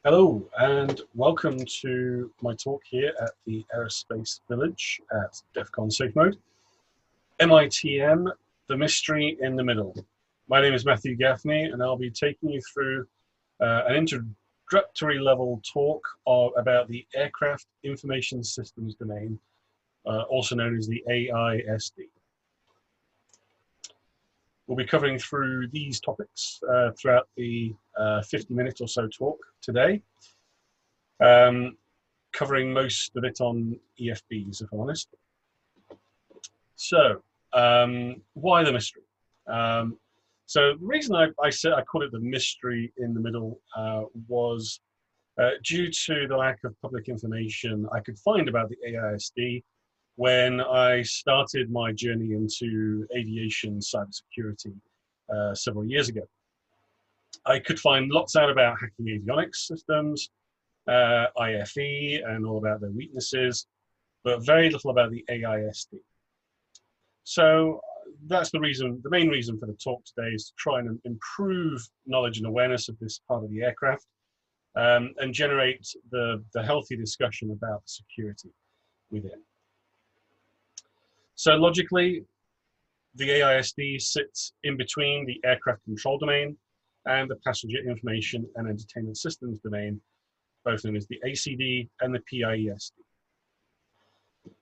Hello and welcome to my talk here at the Aerospace Village at DEF CON Safe Mode. MITM, the mystery in the middle. My name is Matthew Gaffney and I'll be taking you through an introductory level talk about the Aircraft Information Systems domain, also known as the AISD. We'll be covering through these topics throughout the 50-minute or so talk today, covering most of it on EFBs, if I'm honest. So, why the mystery? So the reason I said I called it the mystery in the middle was due to the lack of public information I could find about the AISD when I started my journey into aviation cybersecurity several years ago. I could find lots out about hacking avionics systems, IFE, and all about their weaknesses, but very little about the AISD. So that's the main reason for the talk today is to try and improve knowledge and awareness of this part of the aircraft and generate the healthy discussion about security within. So logically, the AISD sits in between the aircraft control domain and the passenger information and entertainment systems domain, both known as the ACD and the PIESD.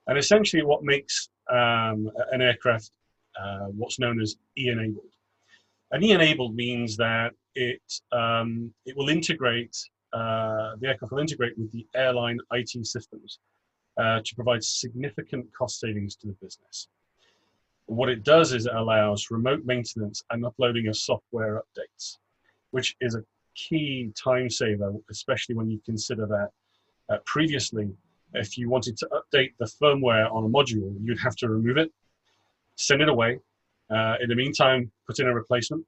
And essentially what makes an aircraft what's known as E-enabled. And E-enabled means that it will integrate, the aircraft will integrate with the airline IT systems to provide significant cost savings to the business. What it does is it allows remote maintenance and uploading of software updates, which is a key time saver, especially when you consider that previously, if you wanted to update the firmware on a module, you'd have to remove it, send it away. In the meantime, put in a replacement,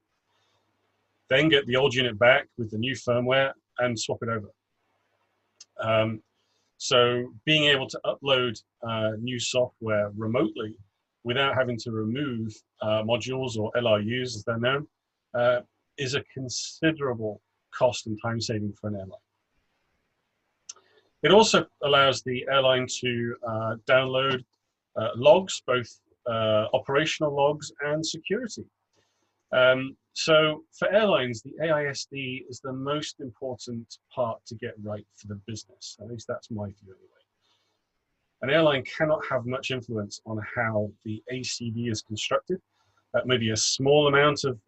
then get the old unit back with the new firmware and swap it over. So being able to upload new software remotely without having to remove modules or LRUs, as they're known, is a considerable cost and time saving for an airline. It also allows the airline to download logs, both operational logs and security. So for airlines, the AISD is the most important part to get right for the business. At least that's my view anyway. An airline cannot have much influence on how the ACD is constructed. Maybe a small amount of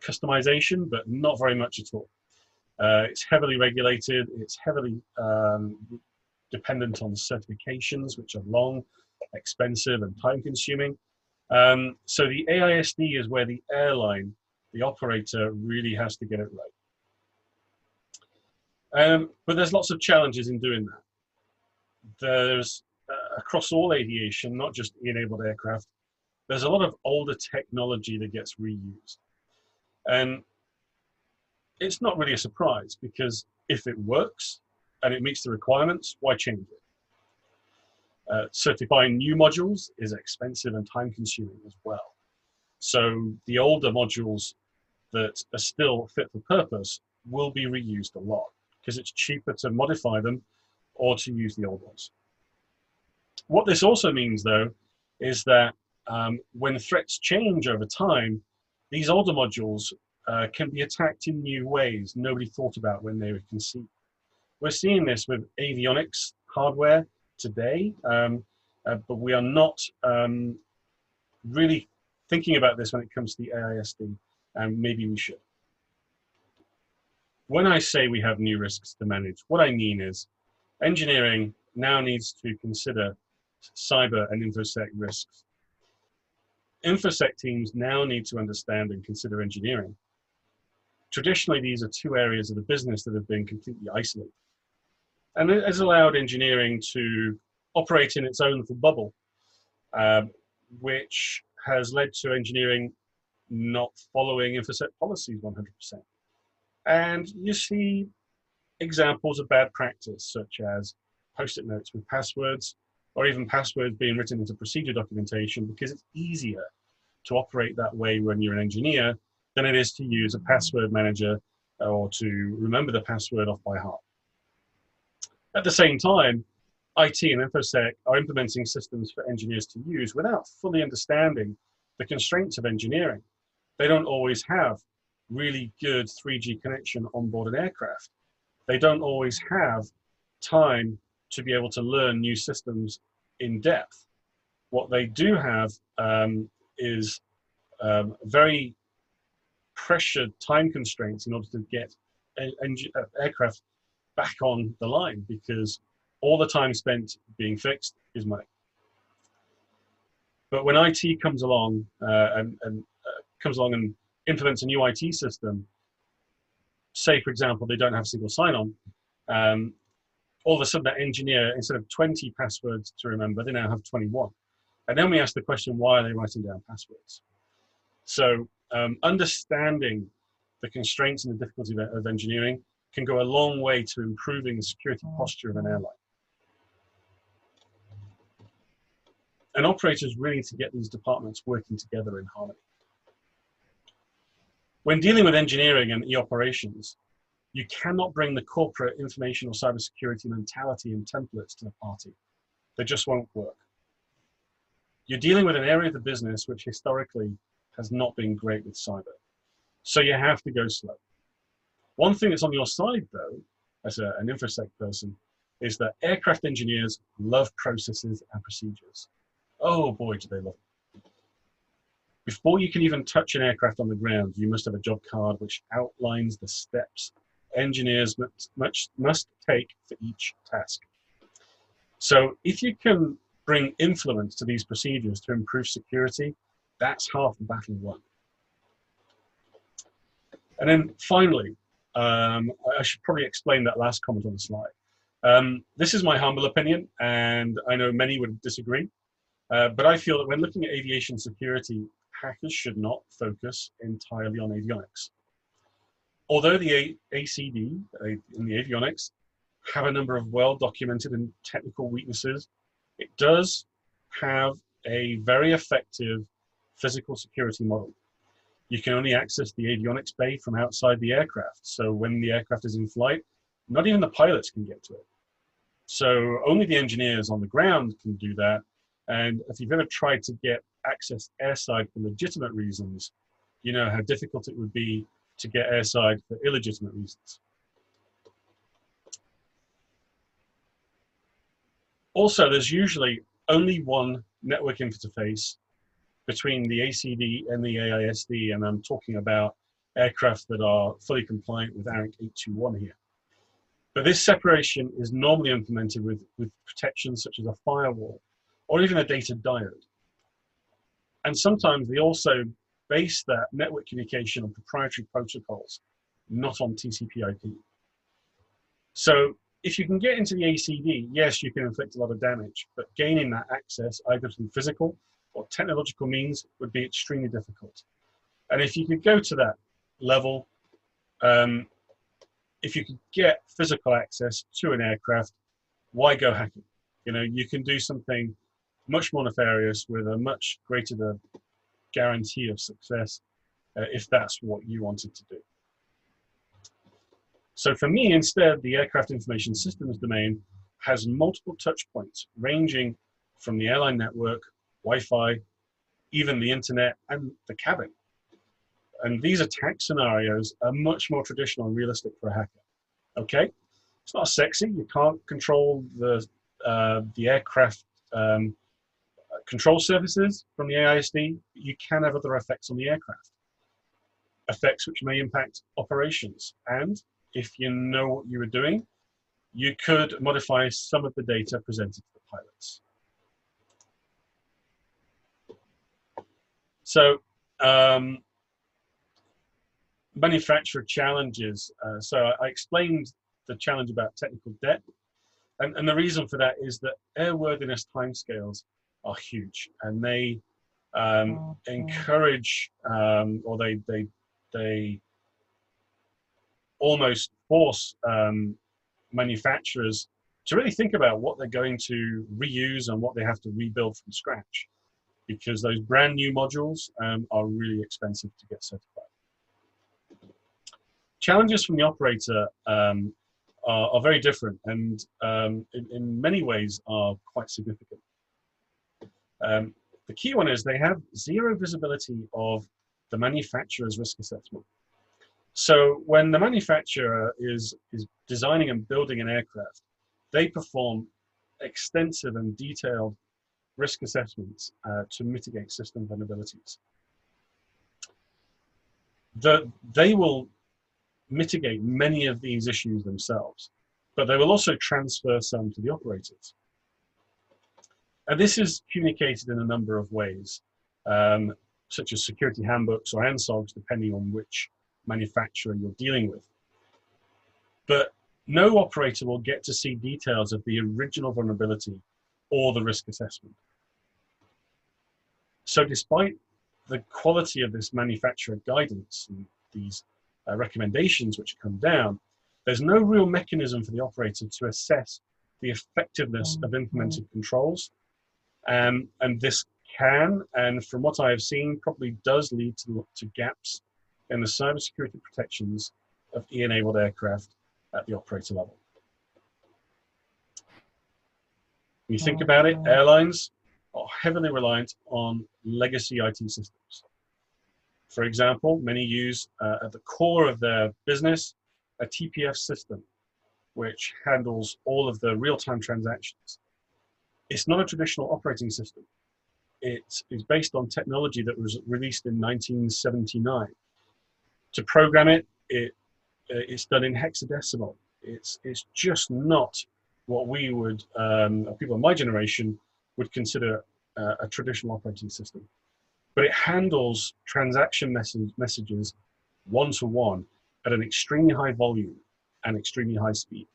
customization, but not very much at all. It's heavily regulated. It's heavily dependent on certifications, which are long, expensive, and time-consuming. So the AISD is where the airline, the operator, really has to get it right. But there's lots of challenges in doing that. There's across all aviation, not just E-enabled aircraft, there's a lot of older technology that gets reused. And it's not really a surprise because if it works and it meets the requirements, why change it? Certifying new modules is expensive and time consuming as well. So the older modules that are still fit for purpose will be reused a lot because it's cheaper to modify them or to use the old ones. What this also means, though, is that when threats change over time, these older modules can be attacked in new ways nobody thought about when they were conceived. We're seeing this with avionics hardware today, but we are not really thinking about this when it comes to the AISD, and maybe we should. When I say we have new risks to manage, what I mean is engineering now needs to consider cyber and InfoSec risks. InfoSec teams now need to understand and consider engineering. Traditionally, these are two areas of the business that have been completely isolated. And it has allowed engineering to operate in its own little bubble, which has led to engineering not following InfoSec policies 100%. And you see examples of bad practice, such as post-it notes with passwords, or even passwords being written into procedure documentation because it's easier to operate that way when you're an engineer than it is to use a password manager or to remember the password off by heart. At the same time, IT and InfoSec are implementing systems for engineers to use without fully understanding the constraints of engineering. They don't always have really good 3G connection on board an aircraft. They don't always have time to be able to learn new systems in depth. What they do have is very pressured time constraints in order to get aircraft back on the line, because all the time spent being fixed is money. But when IT comes along and implements a new IT system, say for example they don't have single sign-on, all of a sudden that engineer, instead of 20 passwords to remember, they now have 21. And then we ask the question, why are they writing down passwords? So understanding the constraints and the difficulty of engineering can go a long way to improving the security posture of an airline. And operators really need to get these departments working together in harmony. When dealing with engineering and e-operations, you cannot bring the corporate information or cybersecurity mentality and templates to the party. They just won't work. You're dealing with an area of the business which historically has not been great with cyber. So you have to go slow. One thing that's on your side, though, as an InfoSec person, is that aircraft engineers love processes and procedures. Oh boy, do they love it. Before you can even touch an aircraft on the ground, you must have a job card which outlines the steps engineers must take for each task. So if you can bring influence to these procedures to improve security, that's half the battle won. And then finally, I should probably explain that last comment on the slide. This is my humble opinion, and I know many would disagree, but I feel that when looking at aviation security, hackers should not focus entirely on avionics. Although the ACD in the avionics have a number of well-documented and technical weaknesses, it does have a very effective physical security model. You can only access the avionics bay from outside the aircraft. So when the aircraft is in flight, not even the pilots can get to it. So only the engineers on the ground can do that. And if you've ever tried to get access airside for legitimate reasons, you know how difficult it would be to get airside for illegitimate reasons. Also, there's usually only one network interface between the ACD and the AISD, and I'm talking about aircraft that are fully compliant with ARINC 821 here. But this separation is normally implemented with protections such as a firewall or even a data diode. And sometimes they also base that network communication on proprietary protocols, not on TCP/IP. So if you can get into the ACD, yes, you can inflict a lot of damage, but gaining that access either through physical or technological means would be extremely difficult. And if you could go to that level, if you could get physical access to an aircraft, why go hacking? You know, you can do something much more nefarious with a much greater guarantee of success if that's what you wanted to do. So for me, instead, the aircraft information systems domain has multiple touch points ranging from the airline network, Wi-Fi, even the internet and the cabin. And these attack scenarios are much more traditional and realistic for a hacker. Okay, it's not sexy. You can't control the aircraft control services from the AISD. You can have other effects on the aircraft, effects which may impact operations. And if you know what you were doing, you could modify some of the data presented to the pilots. So manufacturer challenges. So I explained the challenge about technical debt. And the reason for that is that airworthiness timescales are huge, and they encourage or they almost force manufacturers to really think about what they're going to reuse and what they have to rebuild from scratch, because those brand new modules are really expensive to get certified. Challenges from the operator are very different and in many ways are quite significant. The key one is they have zero visibility of the manufacturer's risk assessment. So when the manufacturer is designing and building an aircraft, they perform extensive and detailed risk assessments to mitigate system vulnerabilities. They will mitigate many of these issues themselves, but they will also transfer some to the operators. And this is communicated in a number of ways, such as security handbooks or ANSOGs, depending on which manufacturer you're dealing with. But no operator will get to see details of the original vulnerability or the risk assessment. So despite the quality of this manufacturer guidance and these recommendations which come down, there's no real mechanism for the operator to assess the effectiveness of implemented controls. And this can, and from what I have seen, probably does lead to gaps in the cybersecurity protections of E-enabled aircraft at the operator level. When you think about it, airlines are heavily reliant on legacy IT systems. For example, many use at the core of their business a TPF system, which handles all of the real-time transactions. It's not a traditional operating system. It is based on technology that was released in 1979. To program it, it's done in hexadecimal. It's just not what we would, people of my generation, would consider a traditional operating system. But it handles transaction messages one-to-one at an extremely high volume and extremely high speed.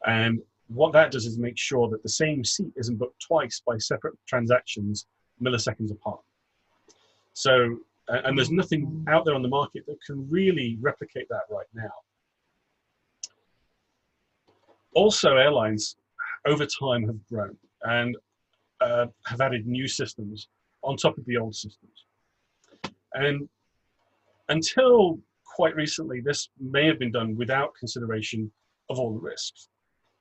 And what that does is make sure that the same seat isn't booked twice by separate transactions milliseconds apart. So, and there's nothing out there on the market that can really replicate that right now. Also, airlines over time have grown and have added new systems on top of the old systems. And until quite recently, this may have been done without consideration of all the risks.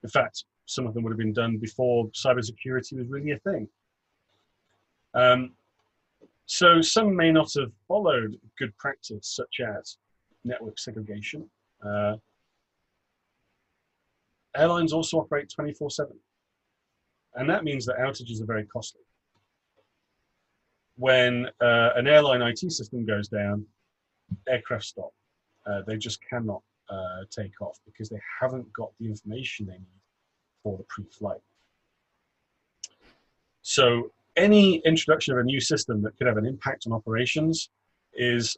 In fact, some of them would have been done before cybersecurity was really a thing. So some may not have followed good practice, such as network segregation. Airlines also operate 24/7. And that means that outages are very costly. When an airline IT system goes down, aircraft stop. They just cannot take off because they haven't got the information they need for the pre-flight. So any introduction of a new system that could have an impact on operations is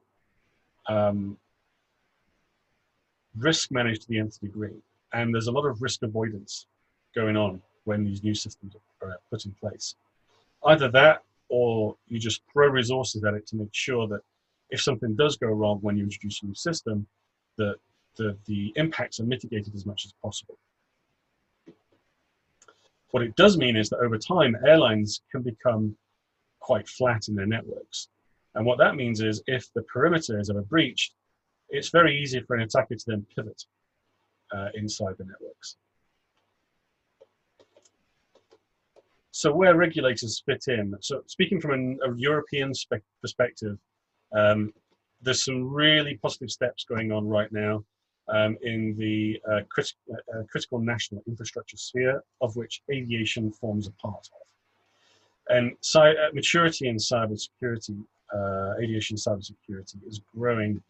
risk managed to the nth degree. And there's a lot of risk avoidance going on when these new systems are put in place. Either that, or you just throw resources at it to make sure that if something does go wrong when you introduce a new system, that the impacts are mitigated as much as possible. What it does mean is that over time, airlines can become quite flat in their networks. And what that means is if the perimeter is ever breached, it's very easy for an attacker to then pivot inside the networks. So where regulators fit in, so speaking from a European perspective, there's some really positive steps going on right now in the critical national infrastructure sphere, of which aviation forms a part of. And maturity in cybersecurity, aviation cybersecurity, is growing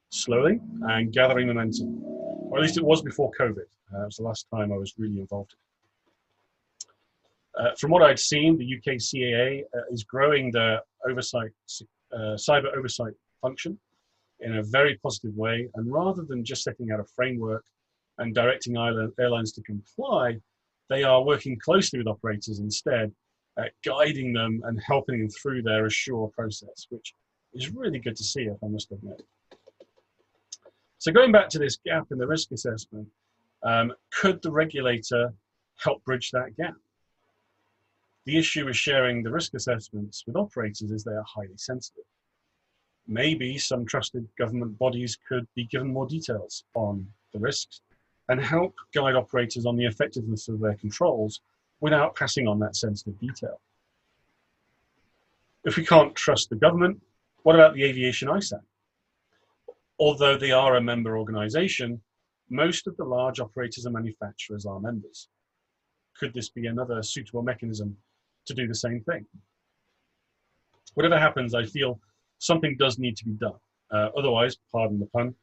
slowly and gathering momentum, or at least it was before COVID. It was the last time I was really involved in it. From what I'd seen, the UK CAA is growing the cyber oversight function in a very positive way. And rather than just setting out a framework and directing airlines to comply, they are working closely with operators instead, guiding them and helping them through their assure process, which is really good to see, if I must admit. So going back to this gap in the risk assessment, could the regulator help bridge that gap? The issue with sharing the risk assessments with operators is they are highly sensitive. Maybe some trusted government bodies could be given more details on the risks and help guide operators on the effectiveness of their controls without passing on that sensitive detail. If we can't trust the government, what about the aviation ISAC? Although they are a member organization, most of the large operators and manufacturers are members. Could this be another suitable mechanism to do the same thing? Whatever happens, I feel something does need to be done. Otherwise, pardon the pun,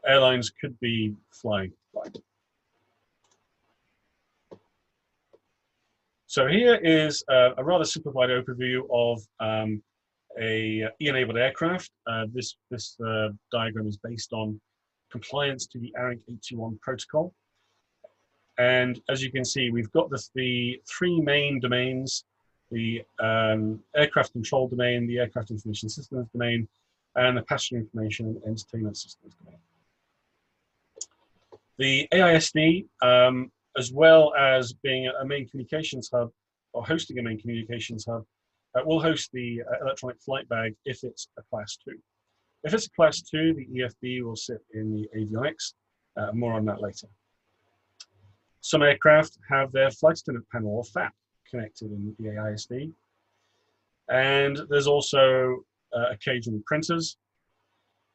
airlines could be flying blind. So here is a rather simplified overview of a E-enabled aircraft. This diagram is based on compliance to the ARINC 821 protocol. And as you can see, we've got the three main domains: the aircraft control domain, the aircraft information systems domain, and the passenger information and entertainment systems domain. The AISD, as well as being a main communications hub, or hosting a main communications hub, will host the electronic flight bag if it's a Class 2. If it's a Class 2, the EFB will sit in the avionics. More on that later. Some aircraft have their flight attendant panel, or FAP, connected in the AISD. And there's also occasionally printers,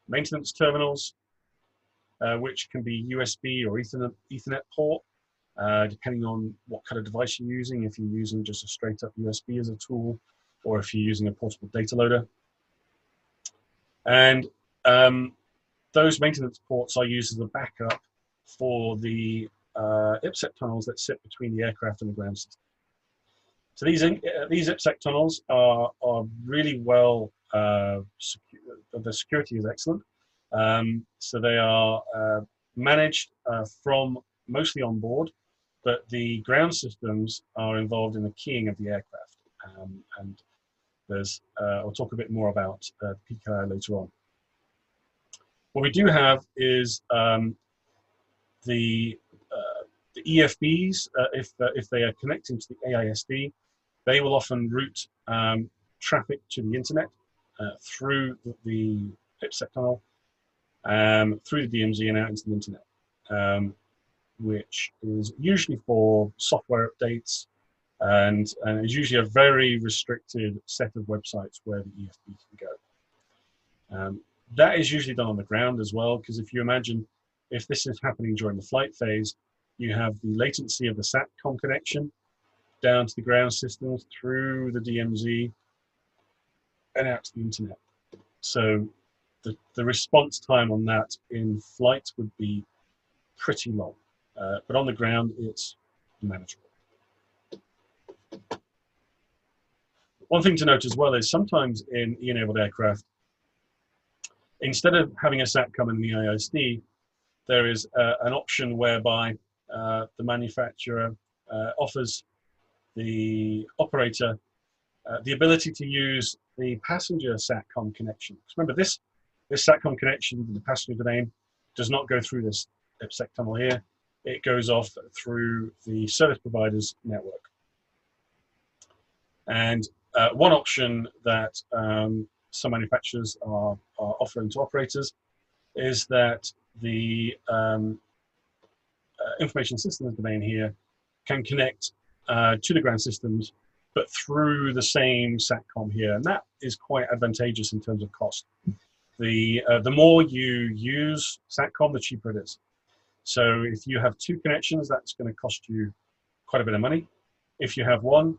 maintenance terminals, which can be USB or Ethernet port, depending on what kind of device you're using, if you're using just a straight up USB as a tool, or if you're using a portable data loader. And those maintenance ports are used as a backup for the IPsec tunnels that sit between the aircraft and the ground system. So these IPsec tunnels are really well, the security is excellent. So they are managed from mostly on board, but the ground systems are involved in the keying of the aircraft. And there's, I'll talk a bit more about PKI later on. What we do have is the EFBs, if they are connecting to the AISD, they will often route traffic to the internet through the IPsec tunnel, through the DMZ and out into the internet, which is usually for software updates, and is usually a very restricted set of websites where the EFB can go. That is usually done on the ground as well, because if you imagine, if this is happening during the flight phase, you have the latency of the SATCOM connection down to the ground systems through the DMZ and out to the internet. So the response time on that in flight would be pretty long, but on the ground it's manageable. One thing to note as well is sometimes in E-enabled aircraft, instead of having a SATCOM in the ISD, there is an option whereby the manufacturer offers the operator the ability to use the passenger SATCOM connection. Remember, this SATCOM connection, the passenger domain, does not go through this IPsec tunnel here. It goes off through the service provider's network. And one option that some manufacturers are offering to operators is that the information systems domain here can connect to the ground systems, but through the same SATCOM here, and that is quite advantageous in terms of cost. The more you use SATCOM, the cheaper it is. So if you have two connections, that's going to cost you quite a bit of money. If you have one,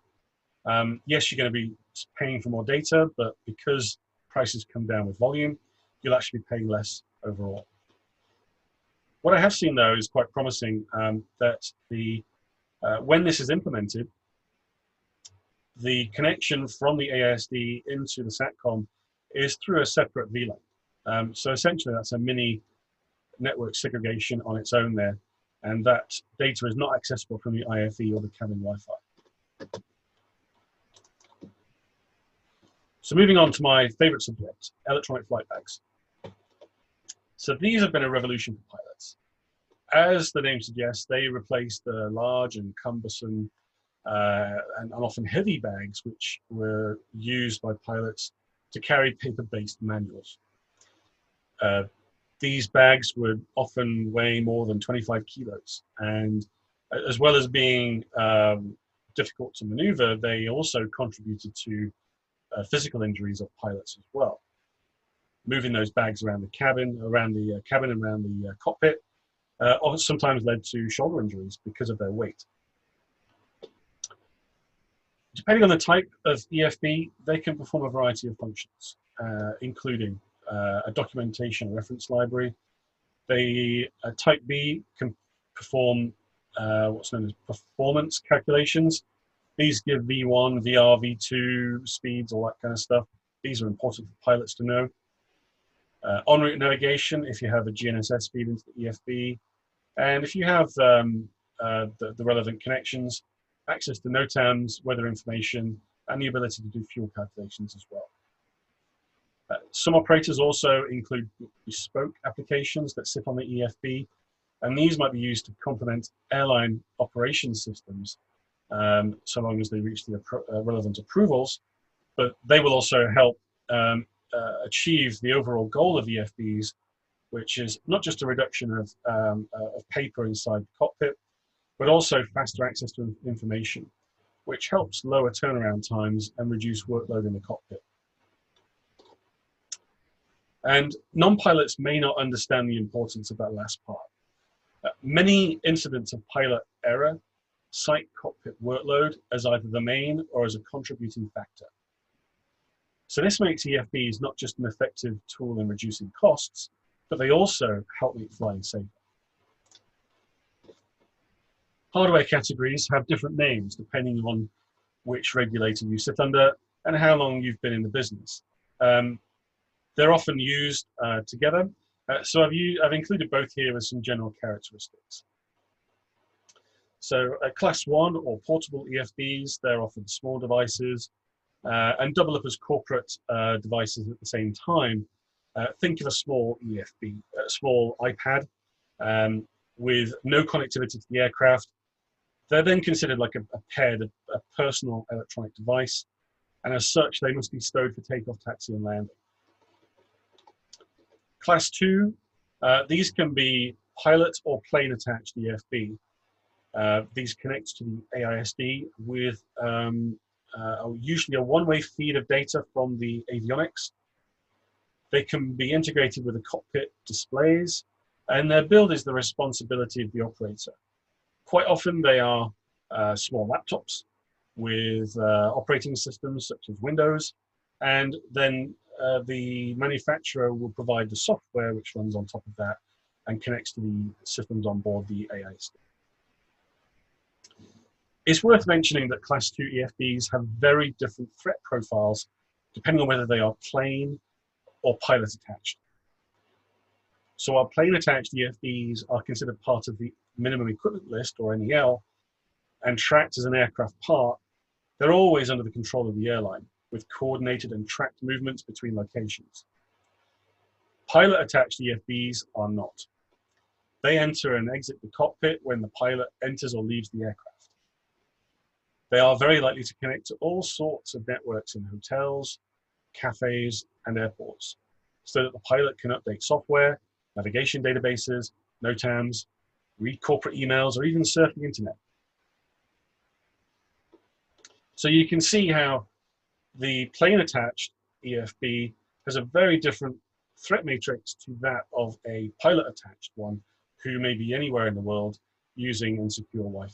yes, you're going to be paying for more data, but because prices come down with volume, you'll actually be paying less overall. What I have seen, though, is quite promising, that when this is implemented, the connection from the AISD into the SATCOM is through a separate VLAN. So essentially, that's a mini network segregation on its own there, and that data is not accessible from the IFE or the cabin Wi-Fi. So moving on to my favorite subject, electronic flight bags. So these have been a revolution for pilots. As the name suggests, they replace the large and cumbersome and often heavy bags which were used by pilots to carry paper-based manuals. these bags would often weigh more than 25 kilos. And as well as being difficult to maneuver, they also contributed to physical injuries of pilots as well. Moving those bags around the cabin, around the cockpit, sometimes led to shoulder injuries because of their weight. Depending on the type of EFB, they can perform a variety of functions, including a documentation reference library. Type B can perform what's known as performance calculations. These give V1, VR, V2 speeds, all that kind of stuff. These are important for pilots to know. En route navigation, if you have a GNSS feed into the EFB, and if you have the relevant connections, access to NOTAMs, weather information, and the ability to do fuel calculations as well. Some operators also include bespoke applications that sit on the EFB, and these might be used to complement airline operation systems, so long as they reach the relevant approvals, but they will also help achieve the overall goal of EFBs, which is not just a reduction of paper inside the cockpit, but also faster access to information, which helps lower turnaround times and reduce workload in the cockpit. And non-pilots may not understand the importance of that last part. Many incidents of pilot error cite cockpit workload as either the main or as a contributing factor. So this makes EFBs not just an effective tool in reducing costs, but they also help make flying safer. Hardware categories have different names depending on which regulator you sit under and how long you've been in the business. They're often used together, so I've included both here with some general characteristics. So Class 1 or portable EFBs, they're often small devices and double up as corporate devices at the same time. Think of a small EFB, a small iPad with no connectivity to the aircraft. They're then considered like a paired, a personal electronic device, and as such, they must be stowed for takeoff, taxi, and landing. Class 2, these can be pilot or plane attached EFB. These connect to the AISD with usually a one-way feed of data from the avionics. They can be integrated with the cockpit displays, and their build is the responsibility of the operator. Quite often they are small laptops with operating systems such as Windows, and then the manufacturer will provide the software which runs on top of that and connects to the systems on board the AISD. It's worth mentioning that Class 2 EFBs have very different threat profiles depending on whether they are plane or pilot attached. So our plane attached EFBs are considered part of the minimum equipment list, or MEL, and tracked as an aircraft part. They're always under the control of the airline with coordinated and tracked movements between locations. Pilot attached EFBs are not. They enter and exit the cockpit when the pilot enters or leaves the aircraft. They are very likely to connect to all sorts of networks in hotels, cafes, and airports, so that the pilot can update software, navigation databases, NOTAMs, read corporate emails, or even surf the internet. So you can see how the plane-attached EFB has a very different threat matrix to that of a pilot-attached one, who may be anywhere in the world using insecure Wi-Fi.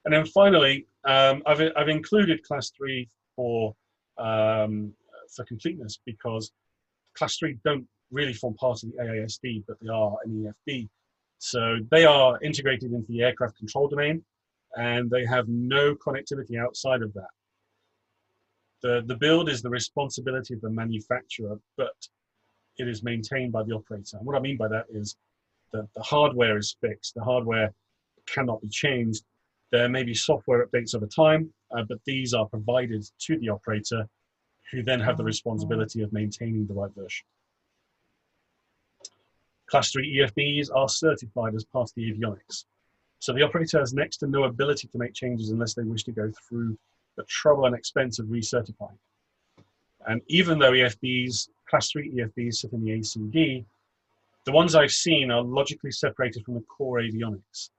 And then finally, I've included Class 3 for completeness, because Class 3 don't really form part of the AISD, but they are an EFB. So they are integrated into the aircraft control domain, and they have no connectivity outside of that. The build is the responsibility of the manufacturer, but it is maintained by the operator. And what I mean by that is that the hardware is fixed. The hardware cannot be changed. There may be software updates over time, but these are provided to the operator, who then have the responsibility of maintaining the right version. Class 3 EFBs are certified as part of the avionics. So the operator has next to no ability to make changes unless they wish to go through the trouble and expense of recertifying. And even though EFBs Class 3 EFBs sit in the ACD, the ones I've seen are logically separated from the core avionics,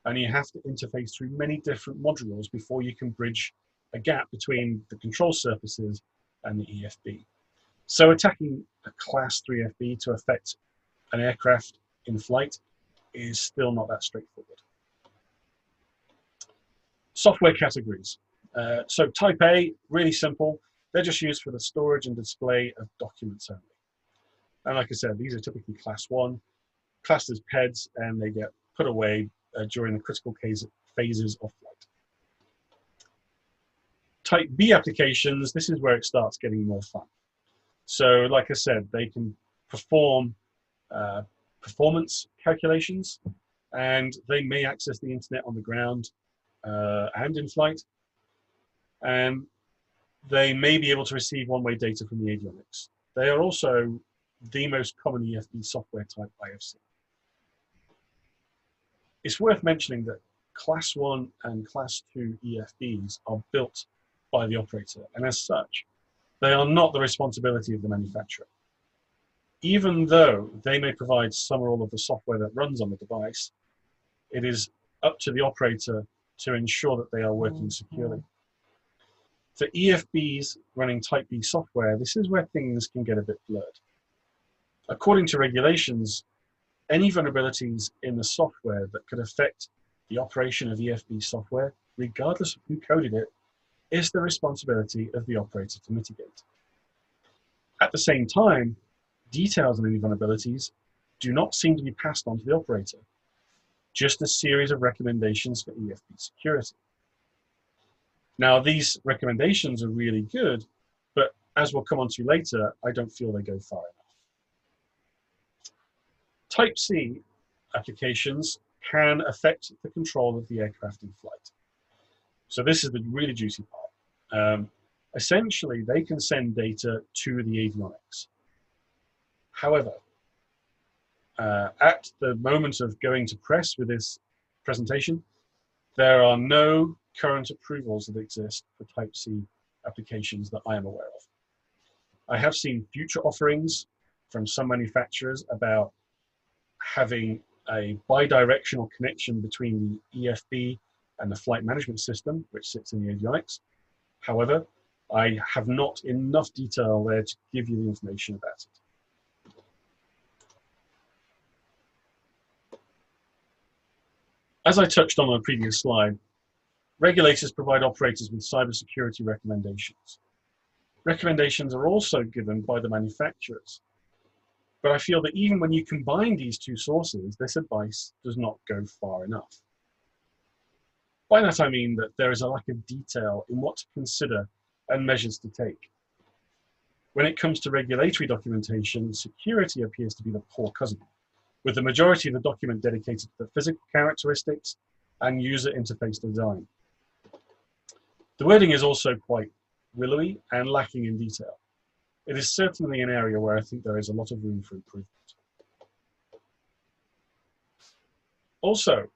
and you have to interface through many different modules before you can bridge a gap between the control surfaces and the EFB. So attacking a Class 3 FB to affect an aircraft in flight is still not that straightforward. Software categories. So Type A, really simple. They're just used for the storage and display of documents only. And like I said, these are typically Class 1, classed as PEDs, and they get put away during the critical phases of flight. Type B applications, this is where it starts getting more fun. So like I said, they can perform performance calculations, and they may access the internet on the ground and in flight. And they may be able to receive one-way data from the avionics. They are also the most common EFB software type I have seen. It's worth mentioning that Class 1 and Class 2 EFBs are built by the operator, and as such, they are not the responsibility of the manufacturer. Even though they may provide some or all of the software that runs on the device, it is up to the operator to ensure that they are working securely. For EFBs running Type B software, this is where things can get a bit blurred. According to regulations, any vulnerabilities in the software that could affect the operation of EFB software, regardless of who coded it, is the responsibility of the operator to mitigate. At the same time, details on any vulnerabilities do not seem to be passed on to the operator, just a series of recommendations for EFB security. Now, these recommendations are really good, but as we'll come on to later, I don't feel they go far enough. Type C applications can affect the control of the aircraft in flight. So this is the really juicy part. Essentially, they can send data to the avionics. However, at the moment of going to press with this presentation, there are no current approvals that exist for Type C applications that I am aware of. I have seen future offerings from some manufacturers about having a bidirectional connection between the EFB and the flight management system, which sits in the avionics. However, I have not enough detail there to give you the information about it. As I touched on a previous slide, regulators provide operators with cybersecurity recommendations. Recommendations are also given by the manufacturers. But I feel that even when you combine these two sources, this advice does not go far enough. By that I mean that there is a lack of detail in what to consider and measures to take. When it comes to regulatory documentation, security appears to be the poor cousin, with the majority of the document dedicated to the physical characteristics and user interface design. The wording is also quite willowy and lacking in detail. It is certainly an area where I think there is a lot of room for improvement. Also,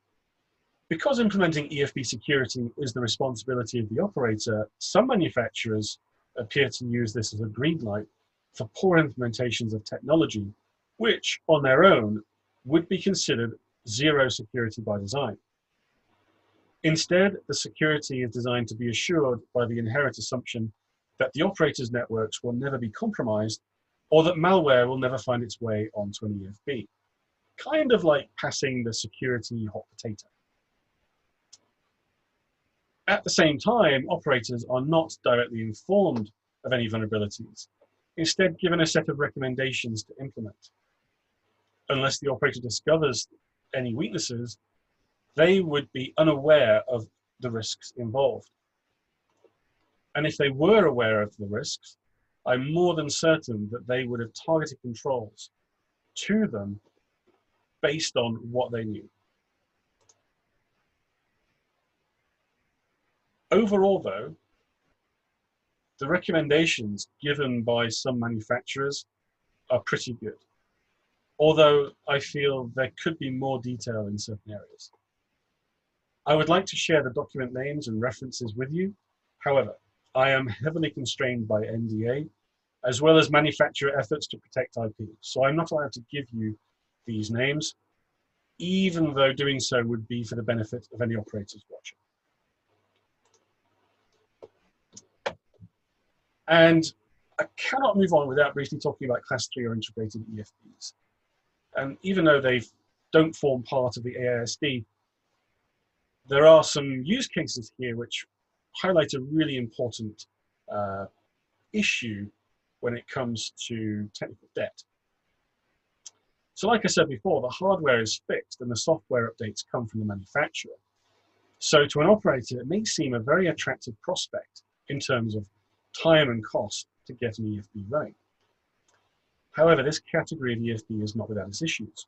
because implementing EFB security is the responsibility of the operator, some manufacturers appear to use this as a green light for poor implementations of technology, which on their own would be considered zero security by design. Instead, the security is designed to be assured by the inherent assumption that the operator's networks will never be compromised, or that malware will never find its way onto an EFB. Kind of like passing the security hot potato. At the same time, operators are not directly informed of any vulnerabilities, instead given a set of recommendations to implement. Unless the operator discovers any weaknesses, they would be unaware of the risks involved. And if they were aware of the risks, I'm more than certain that they would have targeted controls to them based on what they knew. Overall, though, the recommendations given by some manufacturers are pretty good, although I feel there could be more detail in certain areas. I would like to share the document names and references with you. However, I am heavily constrained by NDA, as well as manufacturer efforts to protect IP. So I'm not allowed to give you these names, even though doing so would be for the benefit of any operators watching. And I cannot move on without briefly talking about Class 3 or integrated EFBs. And even though they don't form part of the AISD, there are some use cases here which highlight a really important issue when it comes to technical debt. So like I said before, the hardware is fixed and the software updates come from the manufacturer. So to an operator, it may seem a very attractive prospect in terms of time and cost to get an EFB running. However, this category of EFB is not without its issues.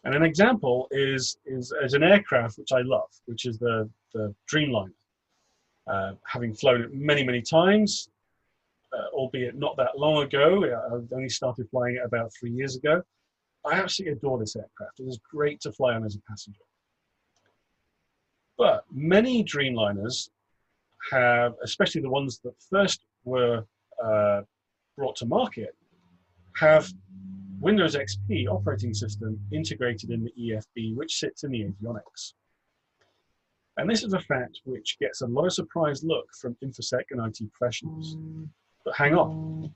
And an example is an aircraft which I love, which is the Dreamliner. Having flown it many, many times, albeit not that long ago, I only started flying it about 3 years ago. I absolutely adore this aircraft. It is great to fly on as a passenger. But many Dreamliners have, especially the ones that first were brought to market, have Windows XP operating system integrated in the EFB, which sits in the avionics. And this is a fact which gets a lot of surprised look from InfoSec and IT professionals. But hang on.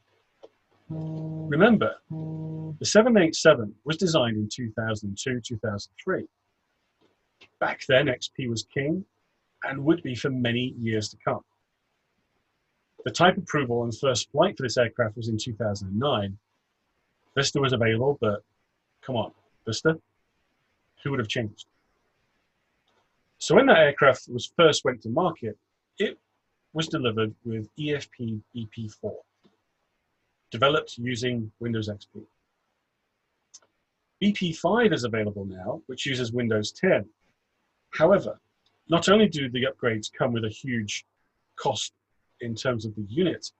Remember, the 787 was designed in 2002, 2003. Back then, XP was king and would be for many years to come. The type approval and first flight for this aircraft was in 2009. Vista was available, but come on, Vista? Who would have changed? So when that aircraft first went to market, it was delivered with EFP BP4, developed using Windows XP. BP5 is available now, which uses Windows 10. However, not only do the upgrades come with a huge cost in terms of the unit,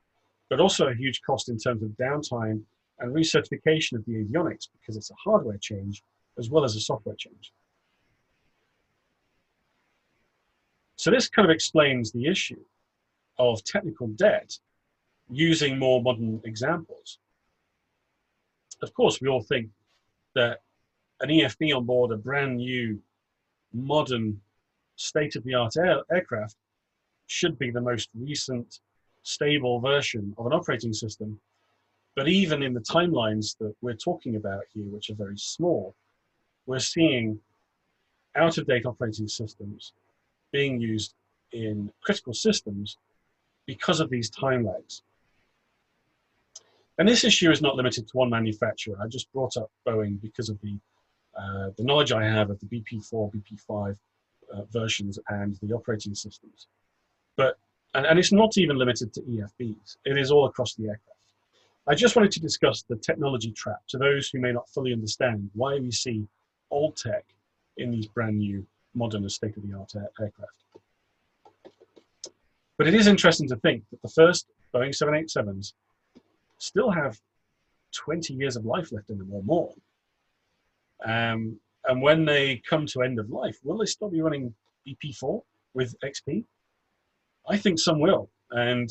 but also a huge cost in terms of downtime and recertification of the avionics, because it's a hardware change as well as a software change. So this kind of explains the issue of technical debt using more modern examples. Of course, we all think that an EFB on board a brand new, modern, state-of-the-art aircraft should be the most recent, stable version of an operating system. But even in the timelines that we're talking about here, which are very small, we're seeing out-of-date operating systems being used in critical systems because of these time lags. And this issue is not limited to one manufacturer. I just brought up Boeing because of the knowledge I have of the BP4, BP5 versions and the operating systems. But, and it's not even limited to EFBs. It is all across the aircraft. I just wanted to discuss the technology trap to those who may not fully understand why we see old tech in these brand new, modern, state-of-the-art aircraft. But it is interesting to think that the first Boeing 787s still have 20 years of life left in them or more. And when they come to end of life, will they still be running BP4 with XP? I think some will. And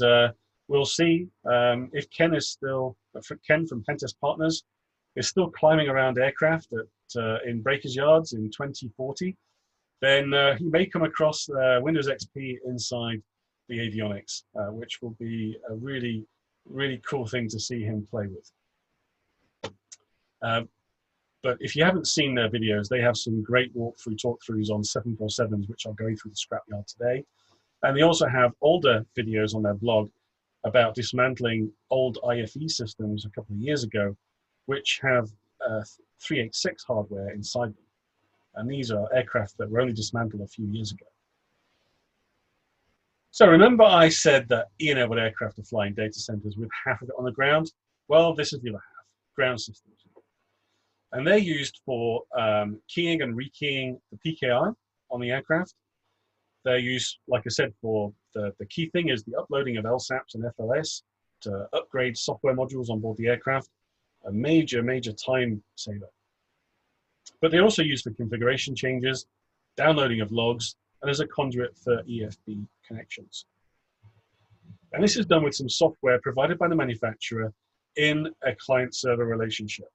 we'll see if Ken is still, Ken from Pentest Partners is still climbing around aircraft in breakers yards in 2040, then he may come across Windows XP inside the avionics, which will be a really, really cool thing to see him play with. But if you haven't seen their videos, they have some great talkthroughs on 747s, which I'll go through the scrapyard today. And they also have older videos on their blog about dismantling old IFE systems a couple of years ago, which have 386 hardware inside them. And these are aircraft that were only dismantled a few years ago. So remember I said that E-enabled aircraft are flying data centers with half of it on the ground? Well, this is the other half, ground systems. And they're used for keying and rekeying the PKI on the aircraft. They're used, like I said, for the key thing is the uploading of LSAPs and FLS to upgrade software modules on board the aircraft, a major, major time saver. But they're also used for configuration changes, downloading of logs, and as a conduit for EFB connections. And this is done with some software provided by the manufacturer in a client-server relationship.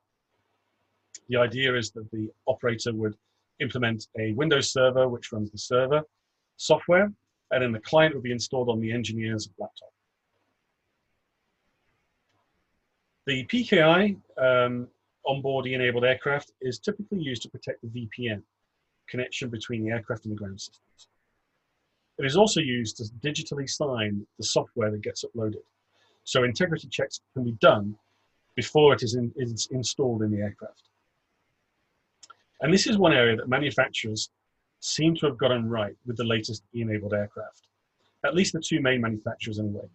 The idea is that the operator would implement a Windows server which runs the server software, and then the client would be installed on the engineer's laptop. The PKI onboard enabled aircraft is typically used to protect the VPN, connection between the aircraft and the ground systems. It is also used to digitally sign the software that gets uploaded, so integrity checks can be done before it is installed in the aircraft. And this is one area that manufacturers seem to have gotten right with the latest E-enabled aircraft, at least the two main manufacturers anyway.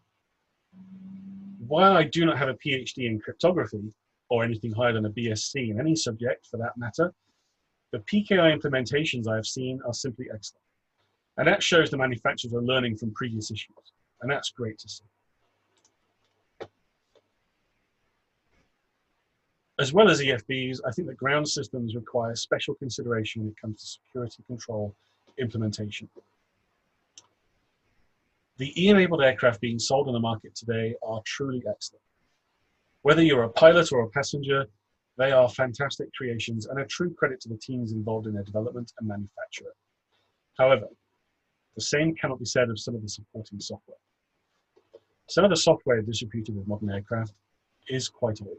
While I do not have a PhD in cryptography, or anything higher than a BSc in any subject for that matter, the PKI implementations I have seen are simply excellent. And that shows the manufacturers are learning from previous issues, and that's great to see. As well as EFBs, I think that ground systems require special consideration when it comes to security control implementation. The E-enabled aircraft being sold on the market today are truly excellent. Whether you're a pilot or a passenger, they are fantastic creations and a true credit to the teams involved in their development and manufacture. However, the same cannot be said of some of the supporting software. Some of the software distributed with modern aircraft is quite old,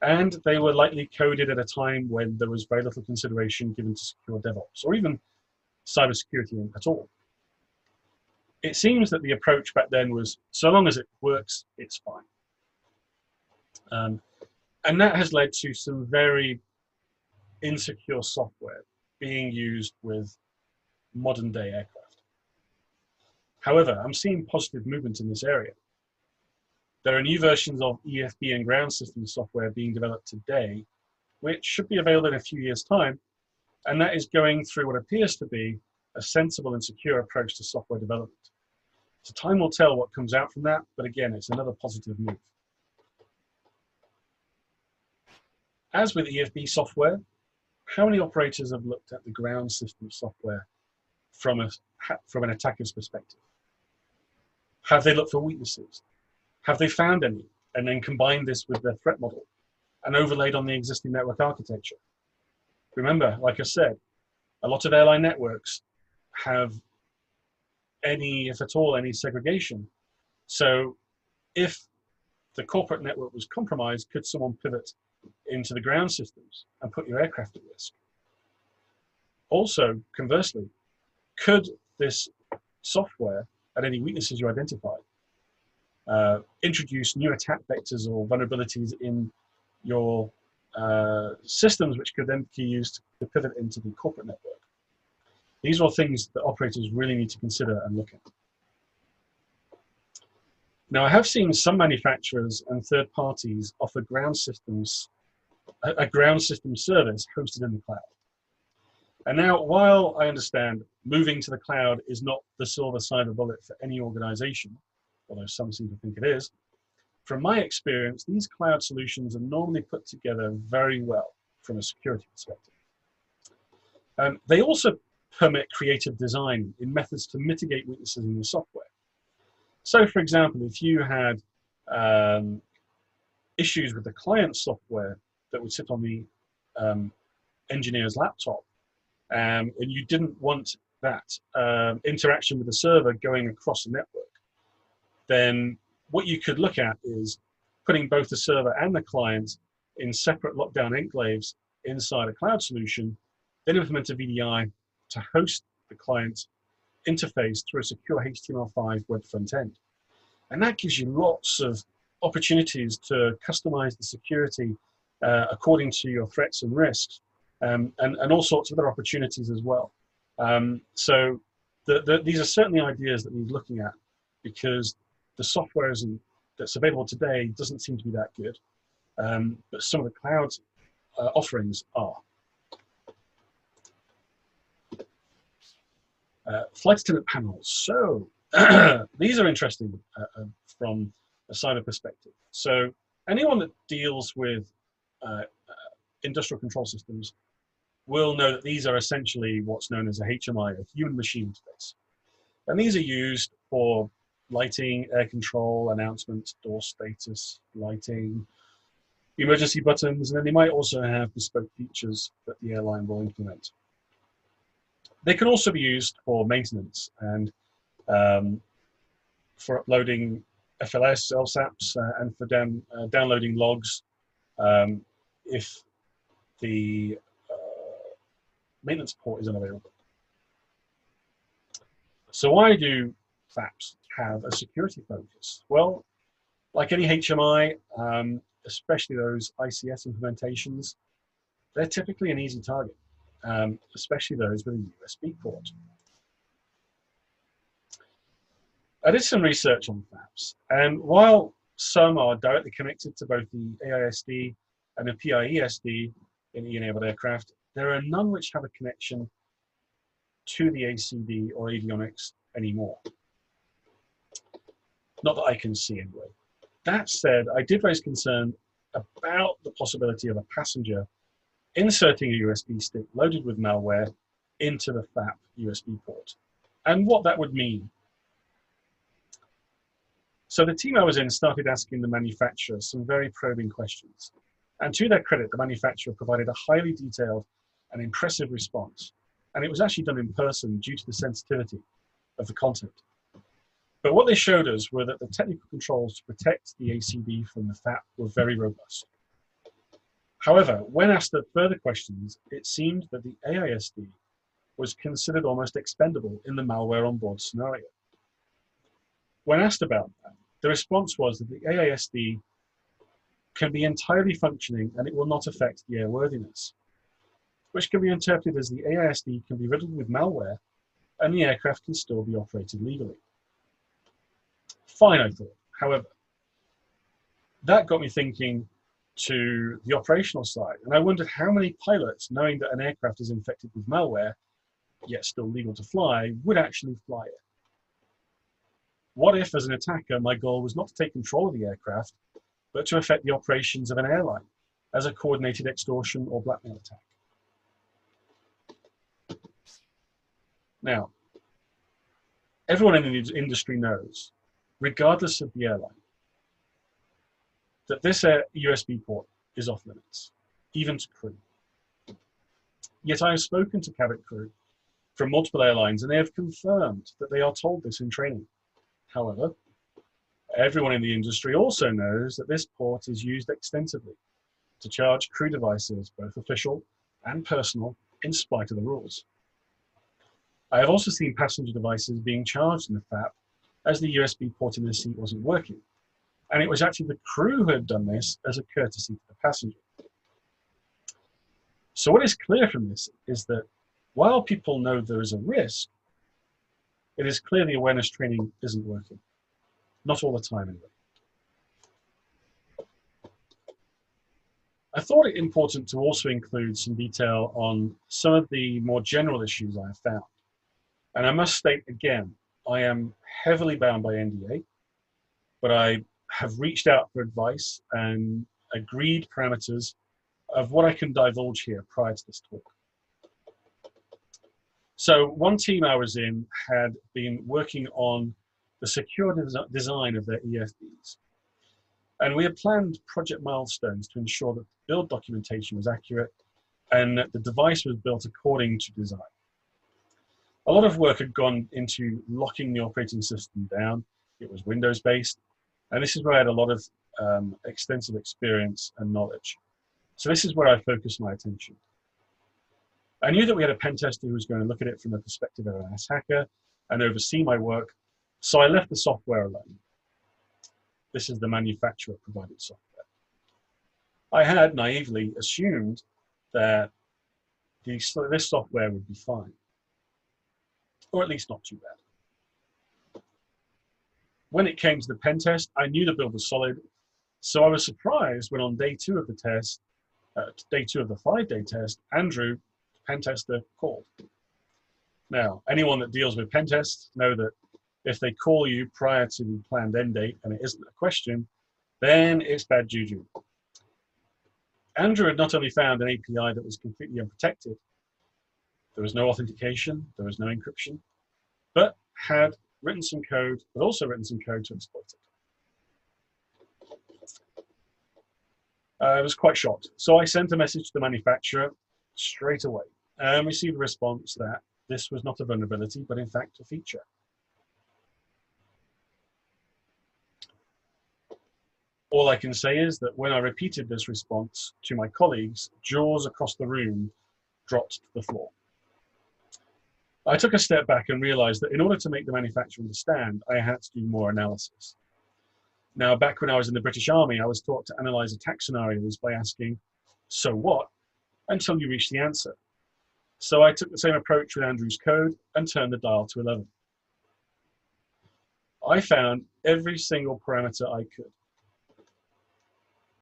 and they were likely coded at a time when there was very little consideration given to secure DevOps or even cybersecurity at all. It seems that the approach back then was, so long as it works, it's fine. And that has led to some very insecure software being used with modern day aircraft. However, I'm seeing positive movement in this area. There are new versions of EFB and ground system software being developed today, which should be available in a few years' time, and that is going through what appears to be a sensible and secure approach to software development. So time will tell what comes out from that, but again, it's another positive move. As with EFB software, how many operators have looked at the ground system software from an attacker's perspective? Have they looked for weaknesses? Have they found any and then combined this with their threat model and overlaid on the existing network architecture? Remember, like I said, a lot of airline networks have any, if at all, any segregation. So if the corporate network was compromised, could someone pivot into the ground systems and put your aircraft at risk? Also, conversely, could this software, at any weaknesses you identify, introduce new attack vectors or vulnerabilities in your systems, which could then be used to pivot into the corporate network? These are things that operators really need to consider and look at. Now, I have seen some manufacturers and third parties offer ground systems, a ground system service hosted in the cloud. And now, while I understand moving to the cloud is not the silver silver bullet for any organization, although some seem to think it is, from my experience, these cloud solutions are normally put together very well from a security perspective. They also permit creative design in methods to mitigate weaknesses in the software. So, for example, if you had issues with the client software that would sit on the engineer's laptop, and you didn't want that interaction with the server going across the network, then what you could look at is putting both the server and the client in separate lockdown enclaves inside a cloud solution, then implement a VDI to host the client interface through a secure HTML5 web front end. And that gives you lots of opportunities to customize the security according to your threats and risks, and all sorts of other opportunities as well. So these are certainly ideas that need looking at, because the software that's available today doesn't seem to be that good, but some of the cloud offerings are. Flight attendant panels. So these are interesting from a cyber perspective. So anyone that deals with industrial control systems will know that these are essentially what's known as a HMI, a human machine interface. And these are used for lighting, air control, announcements, door status, lighting, emergency buttons, and then they might also have bespoke features that the airline will implement. They can also be used for maintenance and for uploading FLS, LSAPs, and for downloading logs if the maintenance port is unavailable. So why do FAPs have a security focus? Well, like any HMI, especially those ICS implementations, they're typically an easy target, especially those with a USB port. I did some research on FAPs, and while some are directly connected to both the AISD and the PIESD in E-enabled aircraft, there are none which have a connection to the ACD or avionics anymore. Not that I can see anyway. That said, I did raise concern about the possibility of a passenger inserting a USB stick loaded with malware into the FAP USB port, and what that would mean. So the team I was in started asking the manufacturer some very probing questions. And to their credit, the manufacturer provided a highly detailed and impressive response. And it was actually done in person due to the sensitivity of the content. But what they showed us were that the technical controls to protect the ACD from the FAP were very robust. However, when asked further questions, it seemed that the AISD was considered almost expendable in the malware on board scenario. When asked about that, the response was that the AISD can be entirely functioning and it will not affect the airworthiness, which can be interpreted as the AISD can be riddled with malware and the aircraft can still be operated legally. Fine, I thought. However, that got me thinking to the operational side, and I wondered how many pilots, knowing that an aircraft is infected with malware, yet still legal to fly, would actually fly it. What if, as an attacker, my goal was not to take control of the aircraft, but to affect the operations of an airline as a coordinated extortion or blackmail attack? Now, everyone in the industry knows, regardless of the airline, that this USB port is off limits, even to crew. Yet I have spoken to cabin crew from multiple airlines, and they have confirmed that they are told this in training. However, everyone in the industry also knows that this port is used extensively to charge crew devices, both official and personal, in spite of the rules. I have also seen passenger devices being charged in the FAP as the USB port in the seat wasn't working. And it was actually the crew who had done this as a courtesy to the passenger. So what is clear from this is that while people know there is a risk, it is clear the awareness training isn't working. Not all the time anyway. I thought it important to also include some detail on some of the more general issues I have found. And I must state again, I am heavily bound by NDA, but I have reached out for advice and agreed parameters of what I can divulge here prior to this talk. So one team I was in had been working on the secure design of their EFBs. And we had planned project milestones to ensure that the build documentation was accurate and that the device was built according to design. A lot of work had gone into locking the operating system down. It was Windows-based, and this is where I had a lot of extensive experience and knowledge. So this is where I focused my attention. I knew that we had a pen tester who was going to look at it from the perspective of an ass hacker and oversee my work, so I left the software alone. This is the manufacturer-provided software. I had naively assumed that this software would be fine, or at least not too bad. When it came to the pen test, I knew the build was solid, so I was surprised when on day 2 of the test, day 2 of the 5-day test, Andrew, the pen tester, called. Now, anyone that deals with pen tests know that if they call you prior to the planned end date and it isn't a question, then it's bad juju. Andrew had not only found an API that was completely unprotected, there was no authentication, there was no encryption, but had written some code, but also written some code to exploit it. I was quite shocked. So I sent a message to the manufacturer straight away and received a response that this was not a vulnerability, but in fact a feature. All I can say is that when I repeated this response to my colleagues, jaws across the room dropped to the floor. I took a step back and realized that in order to make the manufacturer understand, I had to do more analysis. Now, back when I was in the British Army, I was taught to analyze attack scenarios by asking, so what, until you reach the answer. So I took the same approach with Andrew's code and turned the dial to 11. I found every single parameter I could.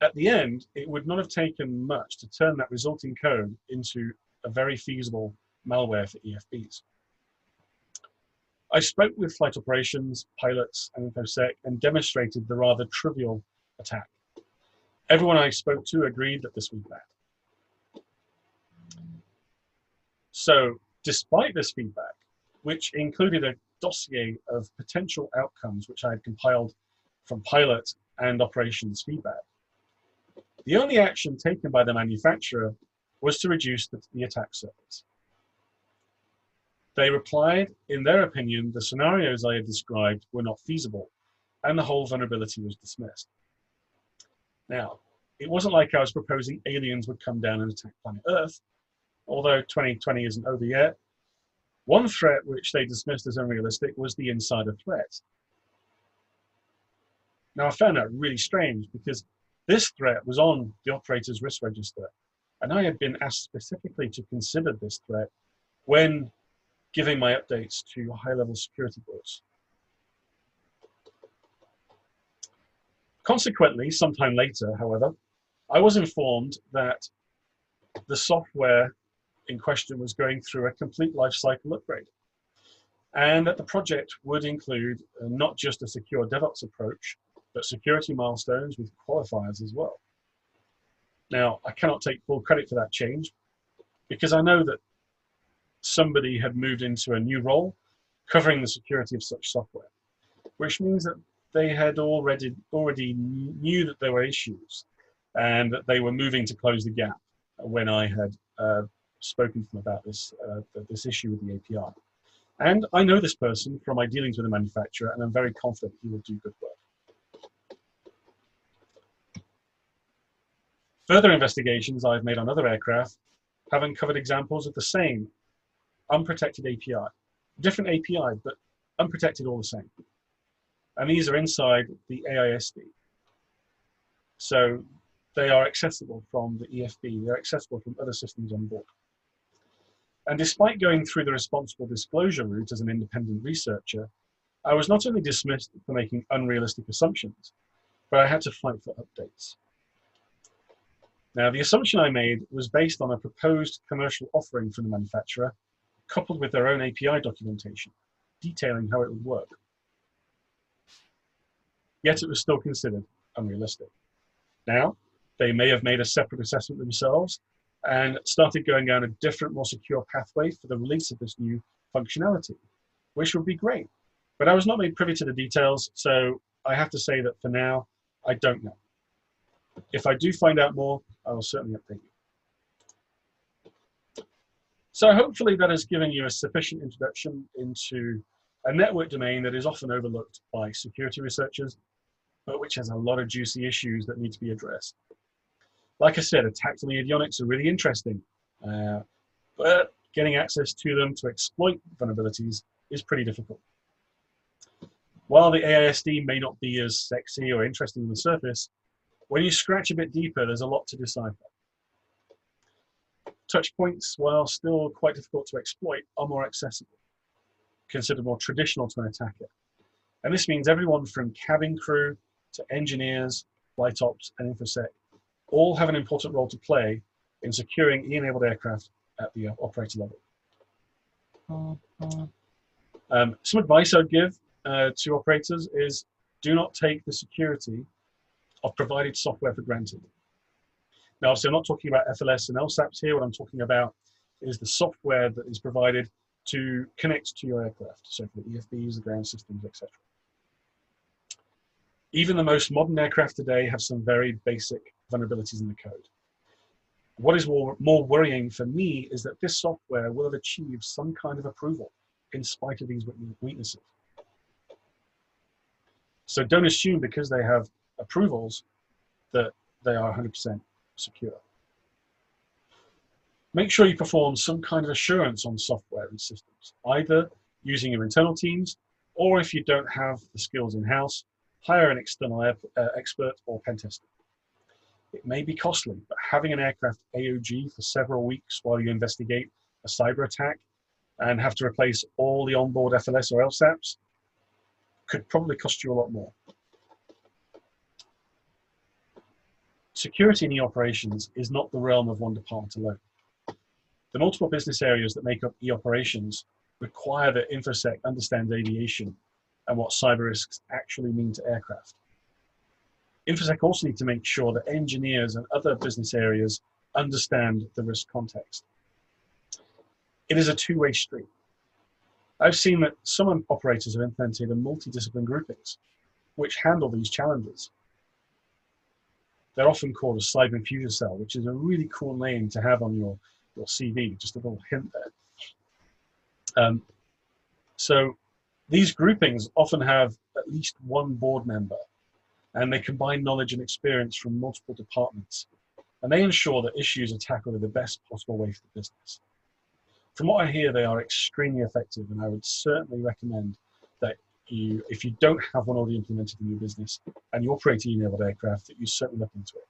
At the end, it would not have taken much to turn that resulting code into a very feasible malware for EFBs. I spoke with flight operations, pilots, and InfoSec and demonstrated the rather trivial attack. Everyone I spoke to agreed that this was bad. So, despite this feedback, which included a dossier of potential outcomes which I had compiled from pilot and operations feedback, the only action taken by the manufacturer was to reduce the attack surface. They replied, in their opinion, the scenarios I had described were not feasible, and the whole vulnerability was dismissed. Now, it wasn't like I was proposing aliens would come down and attack planet Earth, although 2020 isn't over yet. One threat which they dismissed as unrealistic was the insider threat. Now, I found that really strange because this threat was on the operator's risk register, and I had been asked specifically to consider this threat when giving my updates to high-level security boards. Consequently, sometime later, however, I was informed that the software in question was going through a complete lifecycle upgrade, and that the project would include not just a secure DevOps approach, but security milestones with qualifiers as well. Now, I cannot take full credit for that change because I know that somebody had moved into a new role covering the security of such software, which means that they had already knew that there were issues and that they were moving to close the gap when I had spoken to them about this issue with the API. And I know this person from my dealings with the manufacturer, and I'm very confident he will do good work. Further investigations I've made on other aircraft have uncovered examples of the same unprotected API. Different API, but unprotected all the same. And these are inside the AISD. So they are accessible from the EFB. They're accessible from other systems on board. And despite going through the responsible disclosure route as an independent researcher, I was not only dismissed for making unrealistic assumptions, but I had to fight for updates. Now, the assumption I made was based on a proposed commercial offering from the manufacturer, coupled with their own API documentation, detailing how it would work. Yet it was still considered unrealistic. Now, they may have made a separate assessment themselves and started going down a different, more secure pathway for the release of this new functionality, which would be great. But I was not made privy to the details, so I have to say that for now, I don't know. If I do find out more, I will certainly update you. So hopefully that has given you a sufficient introduction into a network domain that is often overlooked by security researchers, but which has a lot of juicy issues that need to be addressed. Like I said, attacks on the avionics are really interesting, but getting access to them to exploit vulnerabilities is pretty difficult. While the AISD may not be as sexy or interesting on the surface, when you scratch a bit deeper, there's a lot to decipher. Touch points, while still quite difficult to exploit, are more accessible, considered more traditional to an attacker. And this means everyone from cabin crew to engineers, flight ops, and InfoSec all have an important role to play in securing E-enabled aircraft at the operator level. Some advice I'd give to operators is do not take the security of provided software for granted. Now, obviously, I'm not talking about FLS and LSAPs here. What I'm talking about is the software that is provided to connect to your aircraft. So for the EFBs, the ground systems, etc. Even the most modern aircraft today have some very basic vulnerabilities in the code. What is more worrying for me is that this software will have achieved some kind of approval in spite of these weaknesses. So don't assume because they have approvals that they are 100% secure. Make sure you perform some kind of assurance on software and systems, either using your internal teams, or if you don't have the skills in-house, hire an external expert or pen tester. It may be costly, but having an aircraft AOG for several weeks while you investigate a cyber attack and have to replace all the onboard FLS or LSAPs could probably cost you a lot more. Security in e-operations is not the realm of one department alone. The multiple business areas that make up e-operations require that InfoSec understands aviation and what cyber risks actually mean to aircraft. InfoSec also need to make sure that engineers and other business areas understand the risk context. It is a two-way street. I've seen that some operators have implemented a multidiscipline groupings which handle these challenges. They're often called a cyber infuser cell, which is a really cool name to have on your CV, just a little hint there. So these groupings often have at least one board member, and they combine knowledge and experience from multiple departments, and they ensure that issues are tackled in the best possible way for the business. From what I hear, they are extremely effective, and I would certainly recommend that if you don't have one already implemented in your business and you operate e-enabled aircraft, that you certainly look into it.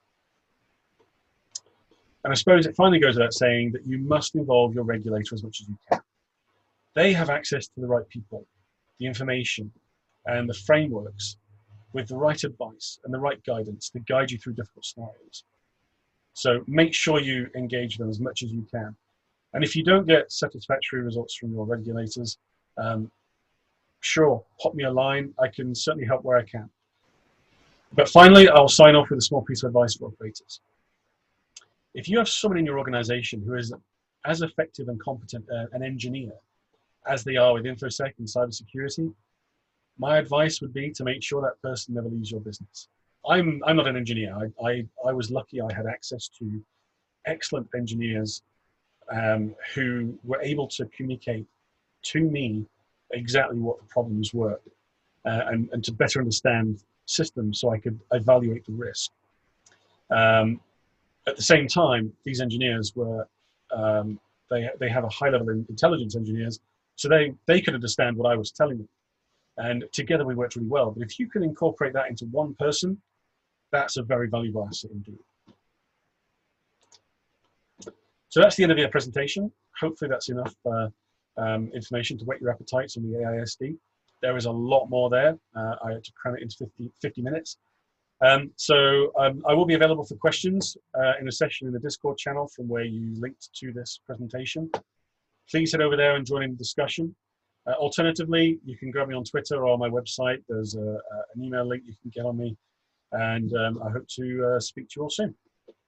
And I suppose it finally goes without saying that you must involve your regulator as much as you can. They have access to the right people, the information, and the frameworks with the right advice and the right guidance to guide you through difficult scenarios. So make sure you engage them as much as you can. And if you don't get satisfactory results from your regulators, sure, pop me a line. I can certainly help where I can. But finally, I'll sign off with a small piece of advice for operators. If you have someone in your organization who is as effective and competent an engineer as they are with InfoSec and cybersecurity, my advice would be to make sure that person never leaves your business. I'm not an engineer. I was lucky I had access to excellent engineers who were able to communicate to me exactly what the problems were and to better understand systems so I could evaluate the risk. At the same time, these engineers were, they have a high level of intelligence engineers, so they could understand what I was telling them. And together we worked really well. But if you can incorporate that into one person, that's a very valuable asset indeed. So that's the end of the presentation. Hopefully that's enough information to whet your appetites on the AISD. There is a lot more there. I had to cram it into 50 minutes. So I will be available for questions in a session in the Discord channel from where you linked to this presentation. Please head over there and join in the discussion. Alternatively, you can grab me on Twitter or on my website. There's an email link you can get on me. And I hope to speak to you all soon.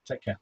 Take care.